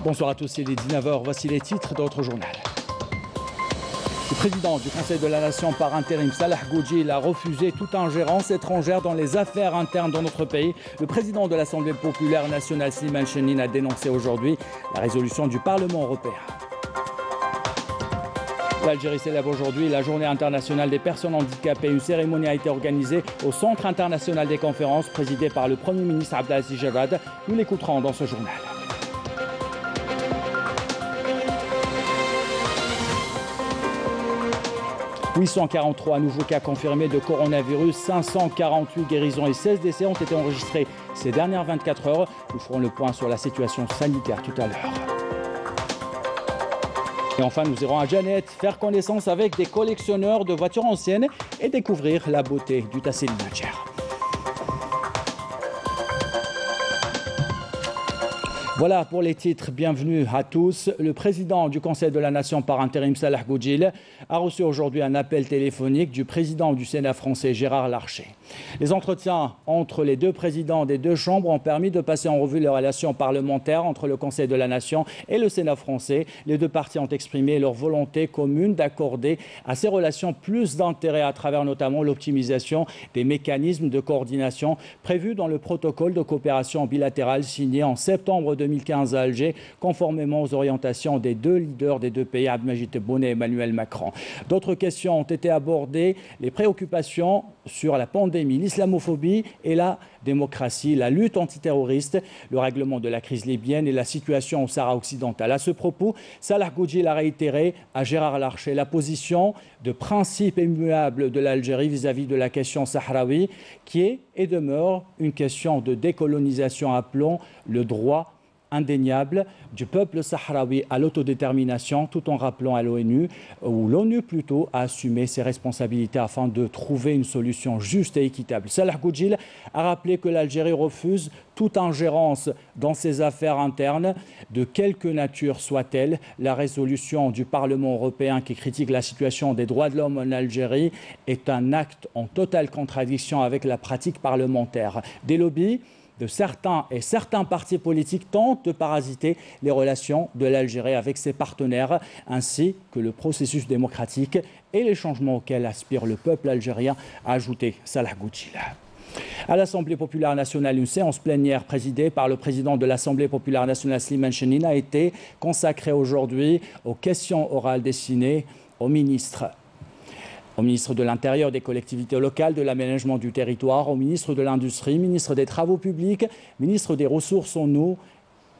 Bonsoir à tous, il est 19h, voici les titres de notre journal. Le président du Conseil de la Nation par intérim, Salah Goudjil, a refusé toute ingérence étrangère dans les affaires internes de notre pays. Le président de l'Assemblée populaire nationale, Slimane Chennine, a dénoncé aujourd'hui la résolution du Parlement européen. L'Algérie célèbre aujourd'hui la journée internationale des personnes handicapées. Une cérémonie a été organisée au Centre international des conférences, présidé par le Premier ministre Abdelaziz Javad. Nous l'écouterons dans ce journal. « 843 nouveaux cas confirmés de coronavirus, 548 guérisons et 16 décès ont été enregistrés ces dernières 24 heures. Nous ferons le point sur la situation sanitaire tout à l'heure. Et enfin, nous irons à Janet faire connaissance avec des collectionneurs de voitures anciennes et découvrir la beauté du Tassili Nadjer. Voilà pour les titres, bienvenue à tous. Le président du Conseil de la Nation par intérim, Salah Goudjil, a reçu aujourd'hui un appel téléphonique du président du Sénat français, Gérard Larcher. Les entretiens entre les deux présidents des deux chambres ont permis de passer en revue les relations parlementaires entre le Conseil de la Nation et le Sénat français. Les deux parties ont exprimé leur volonté commune d'accorder à ces relations plus d'intérêt à travers notamment l'optimisation des mécanismes de coordination prévus dans le protocole de coopération bilatérale signé en septembre 2015 à Alger, conformément aux orientations des deux leaders des deux pays, Abdelmadjid Tebboune et Emmanuel Macron. D'autres questions ont été abordées, les préoccupations sur la pandémie, l'islamophobie et la démocratie, la lutte antiterroriste, le règlement de la crise libyenne et la situation au Sahara occidental. À ce propos, Salah Goudjil a réitéré à Gérard Larcher la position de principe immuable de l'Algérie vis-à-vis de la question sahraoui, qui est et demeure une question de décolonisation, appelons le droit indéniable du peuple sahraoui à l'autodétermination, tout en rappelant à l'ONU, ou l'ONU plutôt, à assumer ses responsabilités afin de trouver une solution juste et équitable. Salah Goudjil a rappelé que l'Algérie refuse toute ingérence dans ses affaires internes, de quelque nature soit-elle. La résolution du Parlement européen qui critique la situation des droits de l'homme en Algérie est un acte en totale contradiction avec la pratique parlementaire. Des lobbies de certains partis politiques tentent de parasiter les relations de l'Algérie avec ses partenaires, ainsi que le processus démocratique et les changements auxquels aspire le peuple algérien, a ajouté Salah Goudjil. À l'Assemblée populaire nationale, une séance plénière présidée par le président de l'Assemblée populaire nationale, Slimane Chennine, a été consacrée aujourd'hui aux questions orales destinées au ministre de l'Intérieur, des collectivités locales, de l'aménagement du territoire, au ministre de l'Industrie, ministre des Travaux publics, ministre des Ressources en eau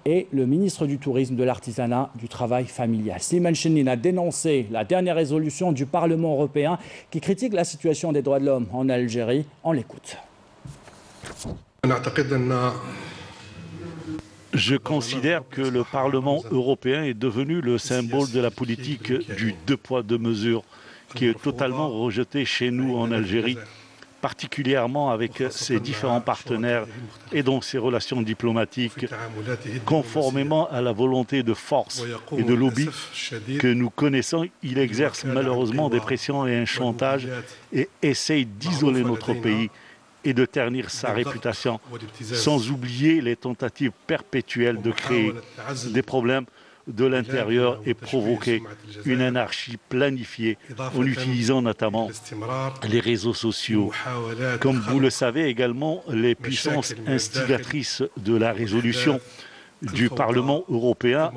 et le ministre du Tourisme, de l'Artisanat, du Travail familial. Slimane Chennine a dénoncé la dernière résolution du Parlement européen qui critique la situation des droits de l'homme en Algérie. On l'écoute. Je considère que le Parlement européen est devenu le symbole de la politique du deux poids, deux mesures, qui est totalement rejeté chez nous en Algérie, particulièrement avec ses différents partenaires et donc ses relations diplomatiques, conformément à la volonté de force et de lobby que nous connaissons. Il exerce malheureusement des pressions et un chantage et essaye d'isoler notre pays et de ternir sa réputation, sans oublier les tentatives perpétuelles de créer des problèmes de l'intérieur et provoquer une anarchie planifiée en utilisant notamment les réseaux sociaux. Comme vous le savez également, les puissances instigatrices de la résolution du Parlement européen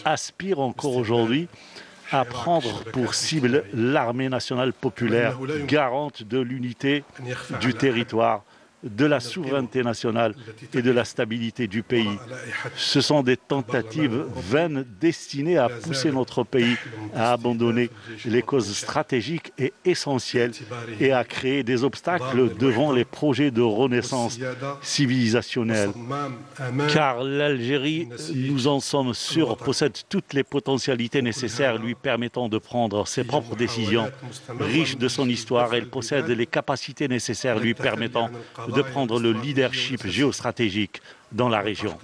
aspirent encore aujourd'hui à prendre pour cible l'armée nationale populaire, garante de l'unité du territoire, de la souveraineté nationale et de la stabilité du pays. Ce sont des tentatives vaines destinées à pousser notre pays à abandonner les causes stratégiques et essentielles et à créer des obstacles devant les projets de renaissance civilisationnelle. Car l'Algérie, nous en sommes sûrs, possède toutes les potentialités nécessaires lui permettant de prendre ses propres décisions. Riche de son histoire, elle possède les capacités nécessaires lui permettant de prendre le leadership géostratégique dans la région.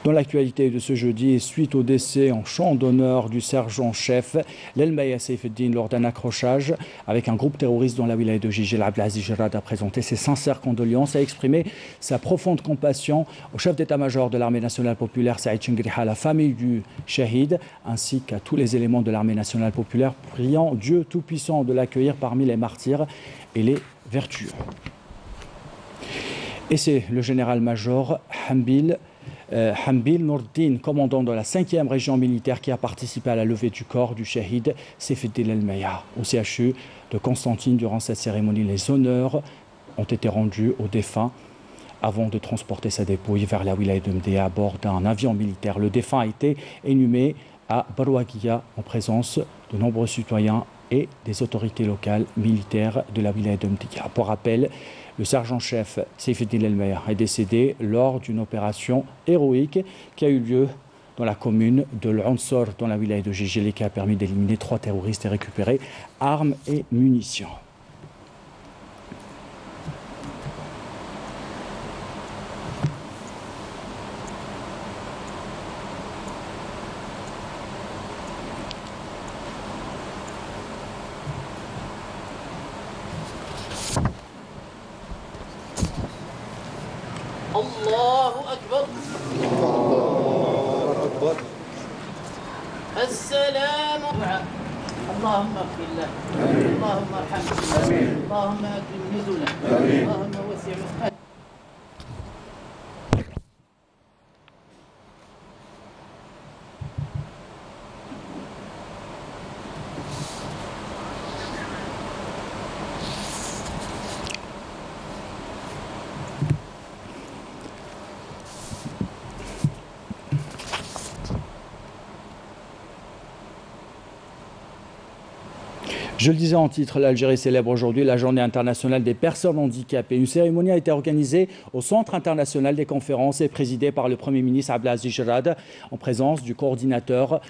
Dans l'actualité de ce jeudi, suite au décès en champ d'honneur du sergent-chef l'Elmaya Seyfeddin lors d'un accrochage avec un groupe terroriste dans la wilaya de Jijel, Abdelaziz Jarrad a présenté ses sincères condoléances et a exprimé sa profonde compassion au chef d'état-major de l'armée nationale populaire Saïd Chengriha, à la famille du shahid, ainsi qu'à tous les éléments de l'armée nationale populaire, priant Dieu Tout-Puissant de l'accueillir parmi les martyrs et les vertueux. Et c'est le général-major Hambil Nourdine, commandant de la 5e région militaire, qui a participé à la levée du corps du shahid Seyfeddin El-Meya au CHU de Constantine. Durant cette cérémonie, les honneurs ont été rendus au défunt avant de transporter sa dépouille vers la wilaya de Mdéa à bord d'un avion militaire. Le défunt a été inhumé à Barouaguia en présence de nombreux citoyens et des autorités locales militaires de la wilaya de Mdéa. Pour rappel, le sergent-chef Seyfeddin El-Meya est décédé lors d'une opération héroïque qui a eu lieu dans la commune de l'Ansor, dans la wilaya de Jijel, qui a permis d'éliminer 3 terroristes et récupérer armes et munitions. الله أكبر الله أكبر السلام اللهم اغفر له اللهم ارحمه اللهم أكرم نزله اللهم وسع مدخله. Je le disais en titre, l'Algérie célèbre aujourd'hui la journée internationale des personnes handicapées. Une cérémonie a été organisée au Centre international des conférences et présidée par le Premier ministre Abdelaziz Jarrad en présence du coordinateur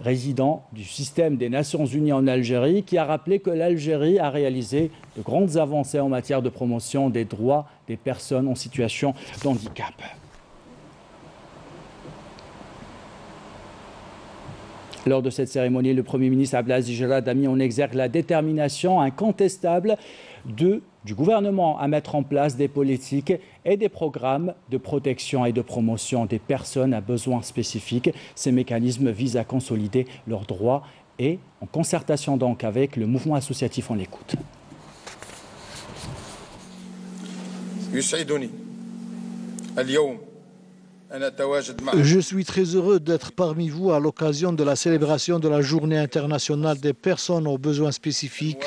résident du système des Nations Unies en Algérie, qui a rappelé que l'Algérie a réalisé de grandes avancées en matière de promotion des droits des personnes en situation de handicap. Lors de cette cérémonie, le Premier ministre Abdelaziz Jarrad a mis en exergue la détermination incontestable du gouvernement à mettre en place des politiques et des programmes de protection et de promotion des personnes à besoins spécifiques. Ces mécanismes visent à consolider leurs droits et en concertation donc avec le mouvement associatif. On l'écoute. Je suis très heureux d'être parmi vous à l'occasion de la célébration de la Journée internationale des personnes aux besoins spécifiques,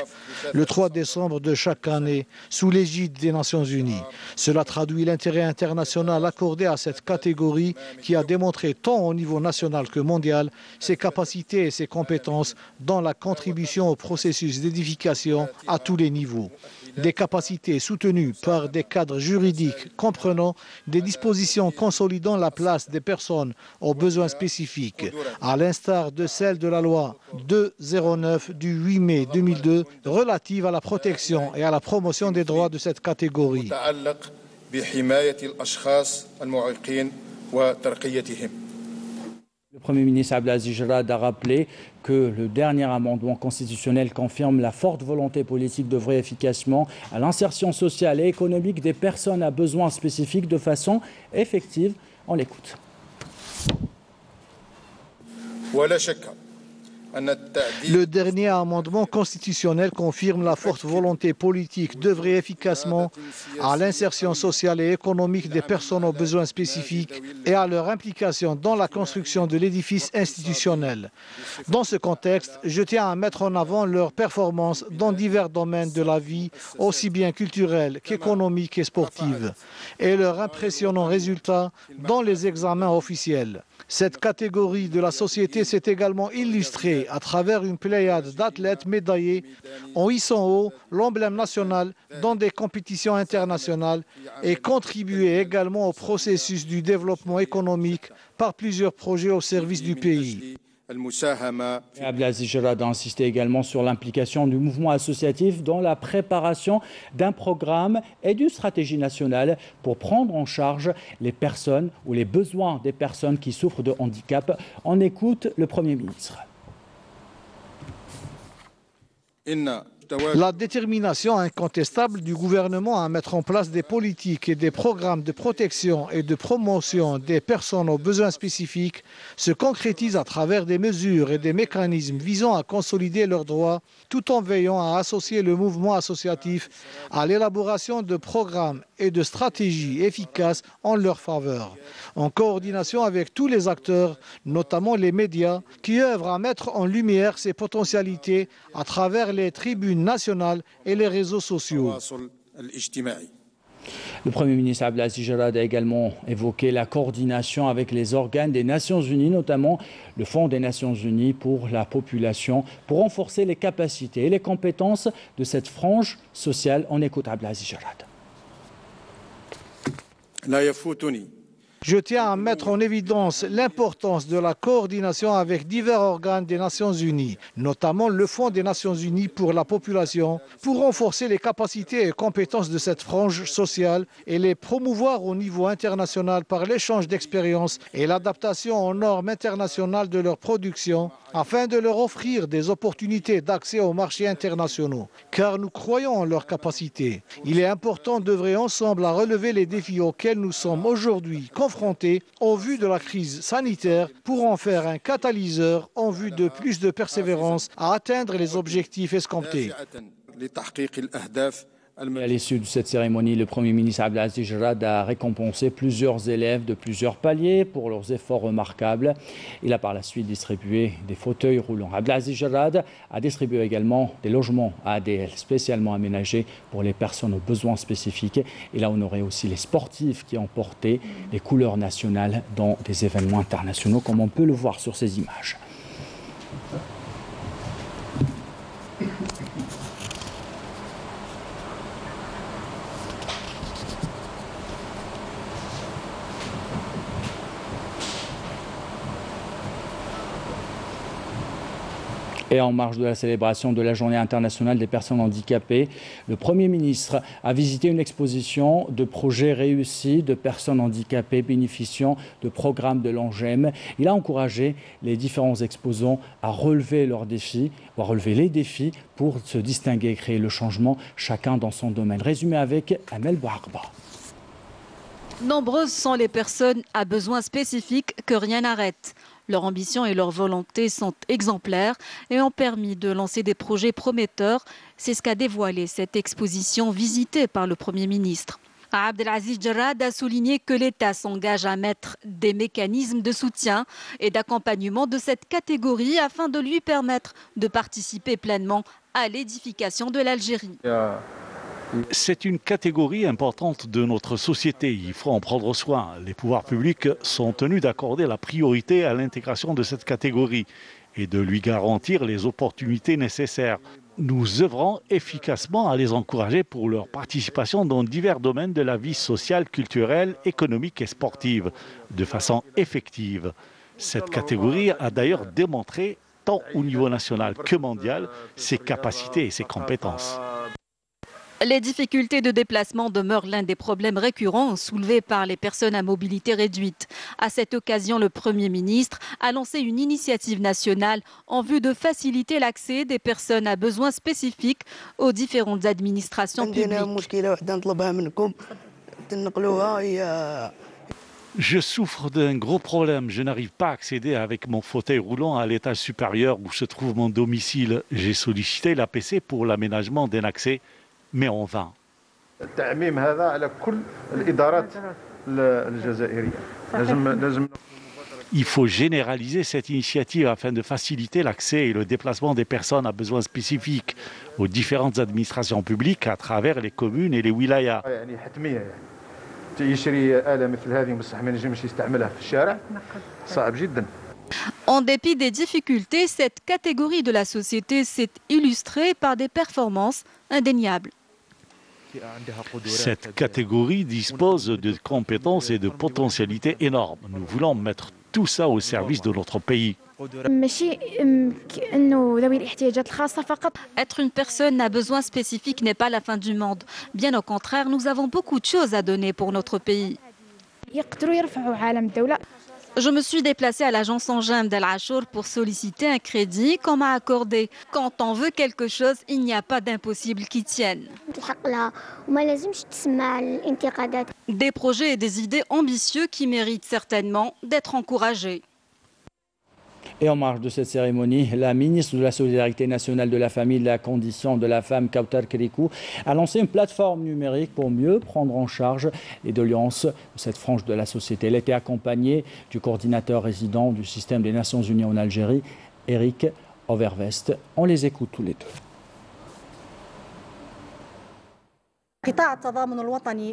le 3 décembre de chaque année, sous l'égide des Nations Unies. Cela traduit l'intérêt international accordé à cette catégorie qui a démontré tant au niveau national que mondial ses capacités et ses compétences dans la contribution au processus d'édification à tous les niveaux. Des capacités soutenues par des cadres juridiques comprenant des dispositions consolidant la place des personnes aux besoins spécifiques, à l'instar de celle de la loi 209 du 8 mai 2002 relative à la protection et à la promotion des droits de cette catégorie. Le Premier ministre Abdelaziz Jarrad a rappelé que le dernier amendement constitutionnel confirme la forte volonté politique d'œuvrer efficacement à l'insertion sociale et économique des personnes à besoins spécifiques de façon effective. On l'écoute. Le dernier amendement constitutionnel confirme la forte volonté politique d'œuvrer efficacement à l'insertion sociale et économique des personnes aux besoins spécifiques et à leur implication dans la construction de l'édifice institutionnel. Dans ce contexte, je tiens à mettre en avant leurs performances dans divers domaines de la vie, aussi bien culturelle qu'économique et sportive, et leurs impressionnants résultats dans les examens officiels. Cette catégorie de la société s'est également illustrée à travers une pléiade d'athlètes médaillés en hissant haut l'emblème national dans des compétitions internationales et contribué également au processus du développement économique par plusieurs projets au service du pays. Abdelaziz Jarad a insisté également sur l'implication du mouvement associatif dans la préparation d'un programme et d'une stratégie nationale pour prendre en charge les personnes ou les besoins des personnes qui souffrent de handicap. On écoute le Premier ministre. La détermination incontestable du gouvernement à mettre en place des politiques et des programmes de protection et de promotion des personnes aux besoins spécifiques se concrétise à travers des mesures et des mécanismes visant à consolider leurs droits, tout en veillant à associer le mouvement associatif à l'élaboration de programmes et de stratégies efficaces en leur faveur, en coordination avec tous les acteurs, notamment les médias, qui œuvrent à mettre en lumière ces potentialités à travers les tribunes nationales et les réseaux sociaux. Le Premier ministre Abdelaziz Jarad a également évoqué la coordination avec les organes des Nations Unies, notamment le Fonds des Nations Unies pour la population, pour renforcer les capacités et les compétences de cette frange sociale. On écoute Abdelaziz Jarad. Je tiens à mettre en évidence l'importance de la coordination avec divers organes des Nations Unies, notamment le Fonds des Nations Unies pour la population, pour renforcer les capacités et compétences de cette frange sociale et les promouvoir au niveau international par l'échange d'expériences et l'adaptation aux normes internationales de leur production, afin de leur offrir des opportunités d'accès aux marchés internationaux. Car nous croyons en leurs capacités. Il est important d'œuvrer ensemble à relever les défis auxquels nous sommes aujourd'hui confrontés au vu de la crise sanitaire pour en faire un catalyseur en vue de plus de persévérance à atteindre les objectifs escomptés. À l'issue de cette cérémonie, le Premier ministre Abdelaziz Jarad a récompensé plusieurs élèves de plusieurs paliers pour leurs efforts remarquables. Il a par la suite distribué des fauteuils roulants. Abdelaziz Jarad a distribué également des logements à ADL spécialement aménagés pour les personnes aux besoins spécifiques. Il a honoré aussi les sportifs qui ont porté les couleurs nationales dans des événements internationaux, comme on peut le voir sur ces images. Et en marge de la célébration de la Journée internationale des personnes handicapées, le Premier ministre a visité une exposition de projets réussis de personnes handicapées bénéficiant de programmes de l'ANGEM. Il a encouragé les différents exposants à relever leurs défis, ou à relever les défis pour se distinguer et créer le changement, chacun dans son domaine. Résumé avec Amel Bouharba. Nombreuses sont les personnes à besoins spécifiques que rien n'arrête. Leur ambition et leur volonté sont exemplaires et ont permis de lancer des projets prometteurs. C'est ce qu'a dévoilé cette exposition visitée par le Premier ministre. Abdelaziz Jarad a souligné que l'État s'engage à mettre des mécanismes de soutien et d'accompagnement de cette catégorie afin de lui permettre de participer pleinement à l'édification de l'Algérie. C'est une catégorie importante de notre société. Il faut en prendre soin. Les pouvoirs publics sont tenus d'accorder la priorité à l'intégration de cette catégorie et de lui garantir les opportunités nécessaires. Nous œuvrons efficacement à les encourager pour leur participation dans divers domaines de la vie sociale, culturelle, économique et sportive, de façon effective. Cette catégorie a d'ailleurs démontré, tant au niveau national que mondial, ses capacités et ses compétences. Les difficultés de déplacement demeurent l'un des problèmes récurrents soulevés par les personnes à mobilité réduite. À cette occasion, le Premier ministre a lancé une initiative nationale en vue de faciliter l'accès des personnes à besoins spécifiques aux différentes administrations publiques. Je souffre d'un gros problème. Je n'arrive pas à accéder avec mon fauteuil roulant à l'étage supérieur où se trouve mon domicile. J'ai sollicité l'APC pour l'aménagement d'un accès, mais en vain. Il faut généraliser cette initiative afin de faciliter l'accès et le déplacement des personnes à besoins spécifiques aux différentes administrations publiques à travers les communes et les wilayas. En dépit des difficultés, cette catégorie de la société s'est illustrée par des performances indéniables. Cette catégorie dispose de compétences et de potentialités énormes. Nous voulons mettre tout ça au service de notre pays. Être une personne à besoins spécifiques n'est pas la fin du monde. Bien au contraire, nous avons beaucoup de choses à donner pour notre pays. Je me suis déplacée à l'agence Anjem d'El Achour pour solliciter un crédit qu'on m'a accordé. Quand on veut quelque chose, il n'y a pas d'impossible qui tienne. Des projets et des idées ambitieux qui méritent certainement d'être encouragés. Et en marge de cette cérémonie, la ministre de la Solidarité nationale, de la famille et de la condition de la femme, Kautar Kerikou, a lancé une plateforme numérique pour mieux prendre en charge les doléances de cette frange de la société. Elle était accompagnée du coordinateur résident du système des Nations Unies en Algérie, Eric Overvest. On les écoute tous les deux.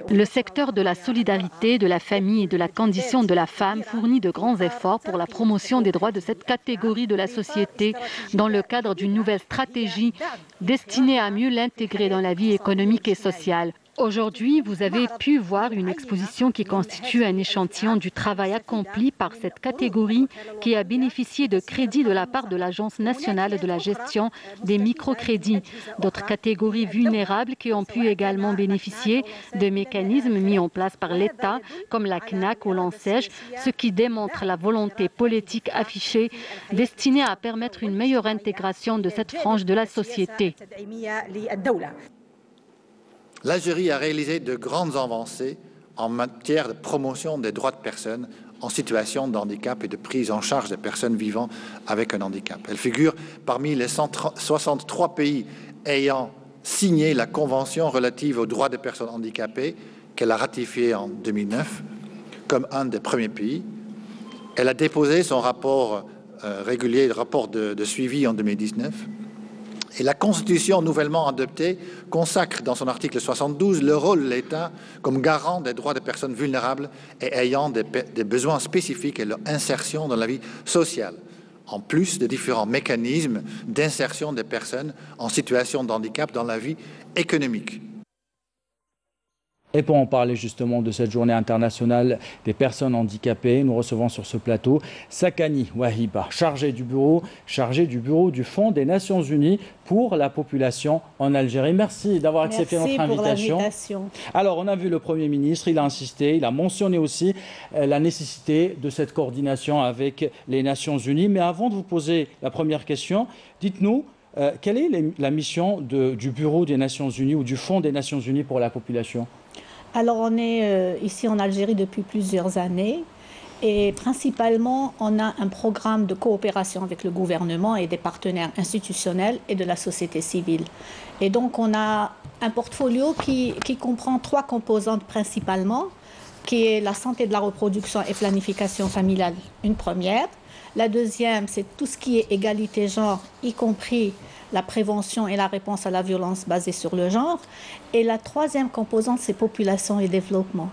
Le secteur de la solidarité, de la famille et de la condition de la femme fournit de grands efforts pour la promotion des droits de cette catégorie de la société dans le cadre d'une nouvelle stratégie destinée à mieux l'intégrer dans la vie économique et sociale. Aujourd'hui, vous avez pu voir une exposition qui constitue un échantillon du travail accompli par cette catégorie qui a bénéficié de crédits de la part de l'Agence nationale de la gestion des microcrédits. D'autres catégories vulnérables qui ont pu également bénéficier de mécanismes mis en place par l'État, comme la CNAC ou l'ANSEJ, ce qui démontre la volonté politique affichée destinée à permettre une meilleure intégration de cette frange de la société. L'Algérie a réalisé de grandes avancées en matière de promotion des droits de personnes en situation de handicap et de prise en charge des personnes vivant avec un handicap. Elle figure parmi les 163 pays ayant signé la Convention relative aux droits des personnes handicapées qu'elle a ratifiée en 2009 comme un des premiers pays. Elle a déposé son rapport régulier, le rapport de suivi en 2019. Et la Constitution nouvellement adoptée consacre dans son article 72 le rôle de l'État comme garant des droits des personnes vulnérables et ayant des besoins spécifiques et leur insertion dans la vie sociale, en plus de différents mécanismes d'insertion des personnes en situation de handicap dans la vie économique. Et pour en parler justement de cette journée internationale des personnes handicapées, nous recevons sur ce plateau Sakani Wahiba, chargé du bureau du Fonds des Nations Unies pour la population en Algérie. Merci d'avoir accepté notre invitation. Alors, on a vu le Premier ministre, il a insisté, il a mentionné aussi la nécessité de cette coordination avec les Nations Unies. Mais avant de vous poser la première question, dites-nous, quelle est la mission du Bureau des Nations Unies ou du Fonds des Nations Unies pour la population ? Alors on est ici en Algérie depuis plusieurs années et principalement on a un programme de coopération avec le gouvernement et des partenaires institutionnels et de la société civile. Et donc on a un portfolio qui comprend 3 composantes principalement, qui est la santé de la reproduction et planification familiale, une première. La deuxième, c'est tout ce qui est égalité genre, y compris la prévention et la réponse à la violence basée sur le genre. Et la troisième composante, c'est population et développement.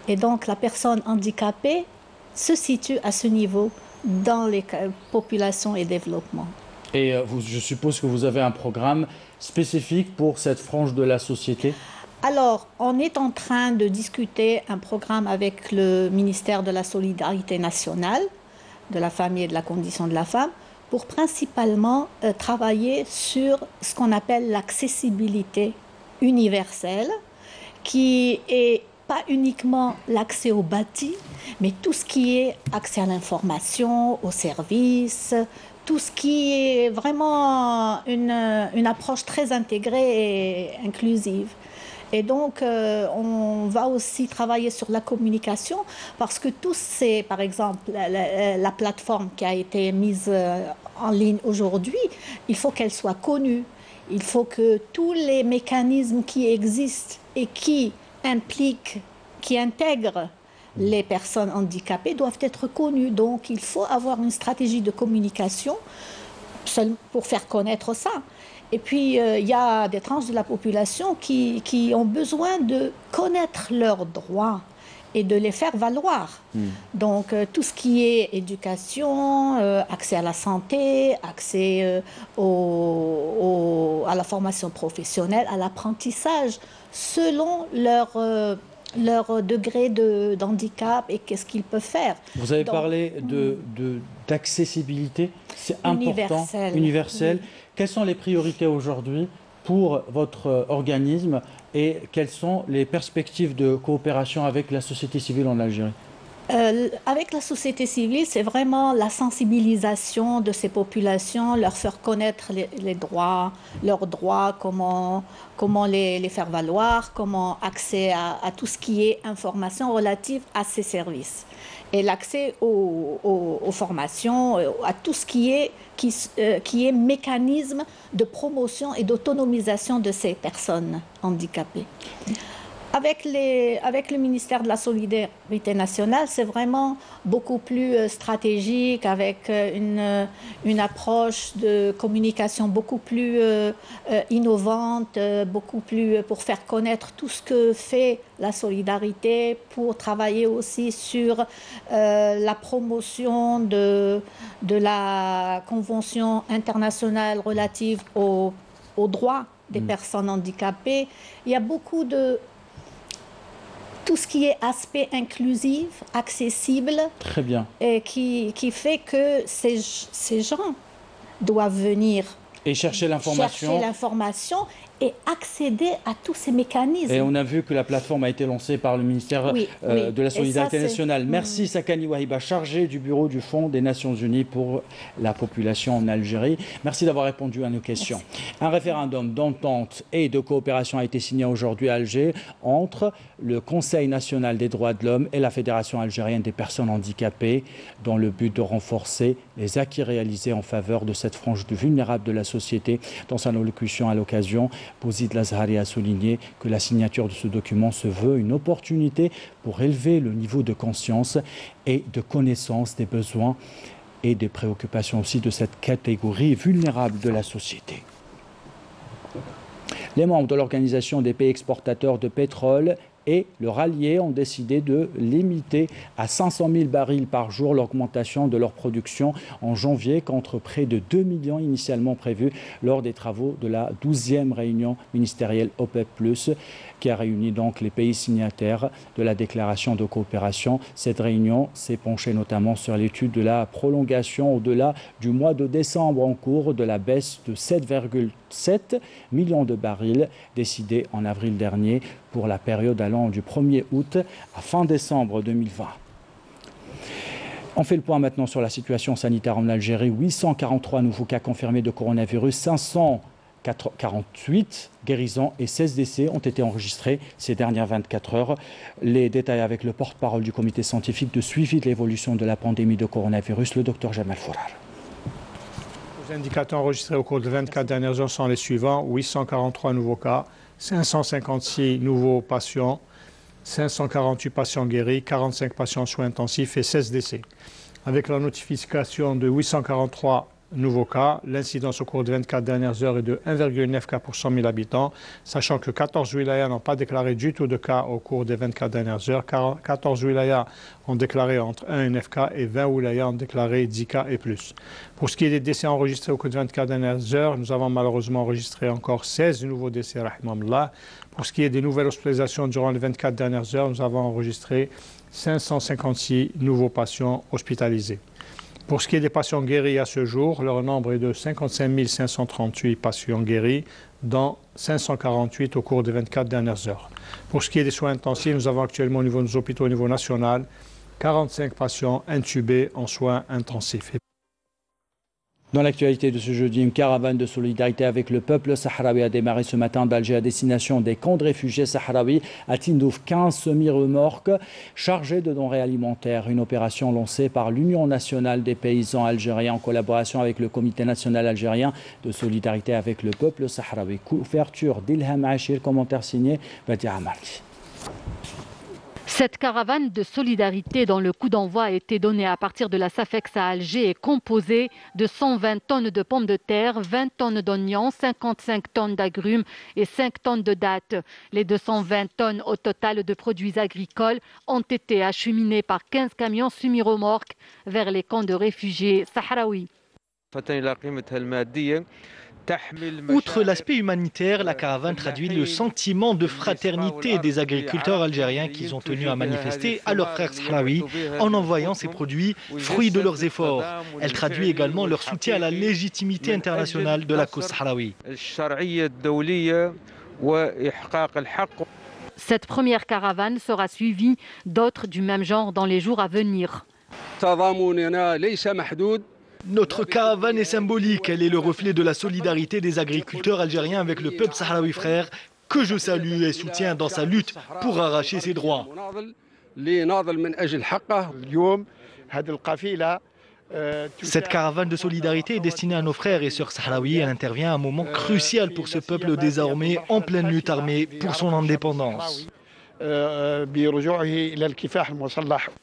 Et donc, la personne handicapée se situe à ce niveau dans les populations et développement. Et je suppose que vous avez un programme spécifique pour cette frange de la société ? Alors, on est en train de discuter un programme avec le ministère de la Solidarité nationale, de la famille et de la condition de la femme, pour principalement travailler sur ce qu'on appelle l'accessibilité universelle, qui est pas uniquement l'accès au bâti, mais tout ce qui est accès à l'information, aux services, tout ce qui est vraiment une approche très intégrée et inclusive. Et donc, on va aussi travailler sur la communication parce que tous ces, par exemple, la plateforme qui a été mise en ligne aujourd'hui, il faut qu'elle soit connue. Il faut que tous les mécanismes qui existent et qui intègrent les personnes handicapées doivent être connus. Donc, il faut avoir une stratégie de communication pour faire connaître ça. Et puis, il y a des tranches de la population qui ont besoin de connaître leurs droits et de les faire valoir. Donc, tout ce qui est éducation, accès à la santé, accès à la formation professionnelle, à l'apprentissage, selon leur leur degré d'handicap et qu'est-ce qu'ils peuvent faire. Vous avez parlé d'accessibilité, c'est important, universel. Oui. Quelles sont les priorités aujourd'hui pour votre organisme et quelles sont les perspectives de coopération avec la société civile en Algérie? Avec la société civile, c'est vraiment la sensibilisation de ces populations, leur faire connaître les droits, leurs droits, comment les faire valoir, comment accès à tout ce qui est information relative à ces services. Et l'accès aux formations, à tout ce qui est mécanisme de promotion et d'autonomisation de ces personnes handicapées. Avec le ministère de la Solidarité nationale, c'est vraiment beaucoup plus stratégique, avec une approche de communication beaucoup plus innovante, beaucoup plus pour faire connaître tout ce que fait la solidarité, pour travailler aussi sur la promotion de la Convention internationale relative aux droits des personnes handicapées. Il y a beaucoup de tout ce qui est aspect inclusif, accessible. Très bien. Et qui fait que ces gens doivent venir et chercher l'information et accéder à tous ces mécanismes. Et on a vu que la plateforme a été lancée par le ministère de la Solidarité nationale. Merci Sakani Wahiba, chargé du bureau du Fonds des Nations Unies pour la population en Algérie. Merci d'avoir répondu à nos questions. Merci. Un référendum d'entente et de coopération a été signé aujourd'hui à Alger entre le Conseil national des droits de l'homme et la Fédération algérienne des personnes handicapées dans le but de renforcer les acquis réalisés en faveur de cette frange vulnérable de la société. Dans son allocution à l'occasion, Bouzid Lazhari a souligné que la signature de ce document se veut une opportunité pour élever le niveau de conscience et de connaissance des besoins et des préoccupations aussi de cette catégorie vulnérable de la société. Les membres de l'Organisation des pays exportateurs de pétrole et le rallier ont décidé de limiter à 500 000 barils par jour l'augmentation de leur production en janvier contre près de 2 millions initialement prévus lors des travaux de la 12e réunion ministérielle OPEP+, qui a réuni donc les pays signataires de la déclaration de coopération. Cette réunion s'est penchée notamment sur l'étude de la prolongation au-delà du mois de décembre en cours de la baisse de 7,7 millions de barils décidée en avril dernier pour la période allant du 1er août à fin décembre 2020. On fait le point maintenant sur la situation sanitaire en Algérie. 843 nouveaux cas confirmés de coronavirus, 548 guérisons et 16 décès ont été enregistrés ces dernières 24 heures. Les détails avec le porte-parole du comité scientifique de suivi de l'évolution de la pandémie de coronavirus, le docteur Jamal Fourar. Les indicateurs enregistrés au cours des 24 dernières heures sont les suivants. 843 nouveaux cas, 556 nouveaux patients, 548 patients guéris, 45 patients en soins intensifs et 16 décès. Avec la notification de 843 nouveaux cas, l'incidence au cours des 24 dernières heures est de 1,9 cas pour 100 000 habitants, sachant que 14 wilayas n'ont pas déclaré du tout de cas au cours des 24 dernières heures. 14 wilayas ont déclaré entre 1 et 9 cas et 20 wilayas ont déclaré 10 cas et plus. Pour ce qui est des décès enregistrés au cours des 24 dernières heures, nous avons malheureusement enregistré encore 16 nouveaux décès, rahimahullah. Pour ce qui est des nouvelles hospitalisations durant les 24 dernières heures, nous avons enregistré 556 nouveaux patients hospitalisés. Pour ce qui est des patients guéris à ce jour, leur nombre est de 55 538 patients guéris, dont 548 au cours des 24 dernières heures. Pour ce qui est des soins intensifs, nous avons actuellement au niveau de nos hôpitaux au niveau national 45 patients intubés en soins intensifs. Dans l'actualité de ce jeudi, une caravane de solidarité avec le peuple sahraoui a démarré ce matin d'Alger à destination des camps de réfugiés sahraouis à Tindouf. 15 semi-remorques chargées de denrées alimentaires. Une opération lancée par l'Union nationale des paysans algériens en collaboration avec le Comité national algérien de solidarité avec le peuple sahraoui. Couverture d'Ilham Achir, commentaire signé Badia Amarki. Cette caravane de solidarité dont le coup d'envoi a été donné à partir de la SAFEX à Alger est composée de 120 tonnes de pommes de terre, 20 tonnes d'oignons, 55 tonnes d'agrumes et 5 tonnes de dattes. Les 220 tonnes au total de produits agricoles ont été acheminées par 15 camions semi-remorques vers les camps de réfugiés sahraouis. Outre l'aspect humanitaire, la caravane traduit le sentiment de fraternité des agriculteurs algériens qui ont tenu à manifester à leurs frères sahraouis en envoyant ces produits, fruits de leurs efforts. Elle traduit également leur soutien à la légitimité internationale de la cause sahraoui. Cette première caravane sera suivie d'autres du même genre dans les jours à venir. Notre caravane est symbolique, elle est le reflet de la solidarité des agriculteurs algériens avec le peuple sahraoui frère, que je salue et soutiens dans sa lutte pour arracher ses droits. Cette caravane de solidarité est destinée à nos frères et sœurs sahraouis. Elle intervient à un moment crucial pour ce peuple désormais en pleine lutte armée pour son indépendance.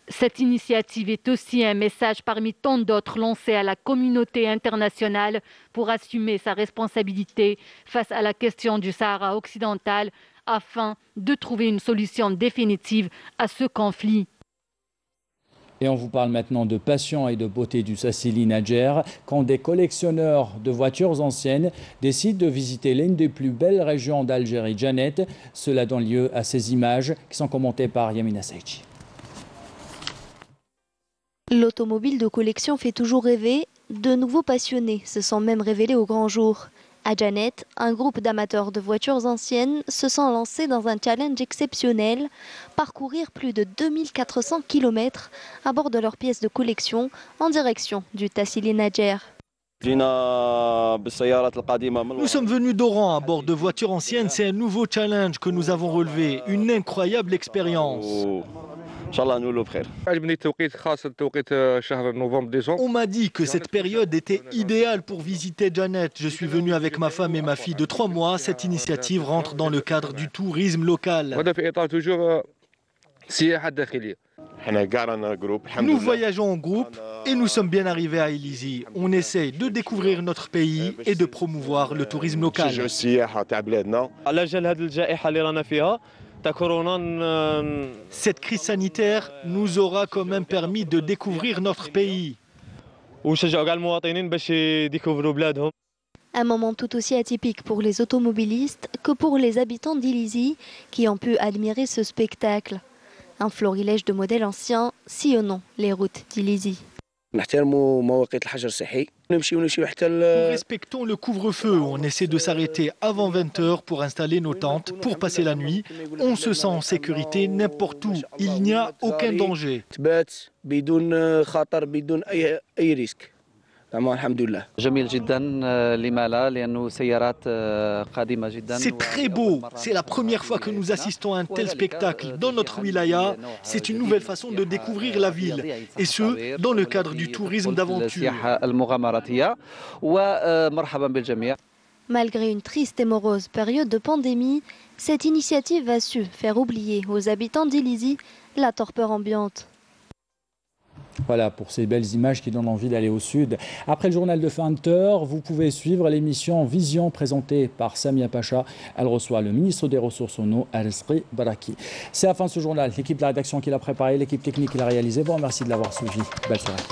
Cette initiative est aussi un message parmi tant d'autres lancés à la communauté internationale pour assumer sa responsabilité face à la question du Sahara occidental afin de trouver une solution définitive à ce conflit. Et on vous parle maintenant de passion et de beauté du Tassili Nadjer, quand des collectionneurs de voitures anciennes décident de visiter l'une des plus belles régions d'Algérie, Janet. Cela donne lieu à ces images qui sont commentées par Yamina Saïchi. L'automobile de collection fait toujours rêver. De nouveaux passionnés se sont même révélés au grand jour. À Janet, un groupe d'amateurs de voitures anciennes se sont lancés dans un challenge exceptionnel, parcourir plus de 2400 km à bord de leurs pièces de collection en direction du Tassili Nadjer. Nous sommes venus d'Oran à bord de voitures anciennes, c'est un nouveau challenge que nous avons relevé, une incroyable expérience. On m'a dit que cette période était idéale pour visiter Janet. Je suis venu avec ma femme et ma fille de 3 mois. Cette initiative rentre dans le cadre du tourisme local. Nous voyageons en groupe et nous sommes bien arrivés à Elisi. On essaie de découvrir notre pays et de promouvoir le tourisme local. Cette crise sanitaire nous aura quand même permis de découvrir notre pays. Un moment tout aussi atypique pour les automobilistes que pour les habitants d'Illizi qui ont pu admirer ce spectacle. Un florilège de modèles anciens sillonnant les routes d'Illizi. Nous respectons le couvre-feu, on essaie de s'arrêter avant 20 h pour installer nos tentes, pour passer la nuit. On se sent en sécurité n'importe où, il n'y a aucun danger. C'est très beau, c'est la première fois que nous assistons à un tel spectacle dans notre wilaya. C'est une nouvelle façon de découvrir la ville, et ce, dans le cadre du tourisme d'aventure. Malgré une triste et morose période de pandémie, cette initiative a su faire oublier aux habitants d'Illizi la torpeur ambiante. Voilà pour ces belles images qui donnent envie d'aller au sud. Après le journal de 20h, vous pouvez suivre l'émission Vision présentée par Samia Pacha. Elle reçoit le ministre des Ressources en eau, Al-Sri Baraki. C'est la fin de ce journal. L'équipe de la rédaction qui l'a préparé, l'équipe technique qui l'a réalisé. Bon, merci de l'avoir suivi. Belle soirée.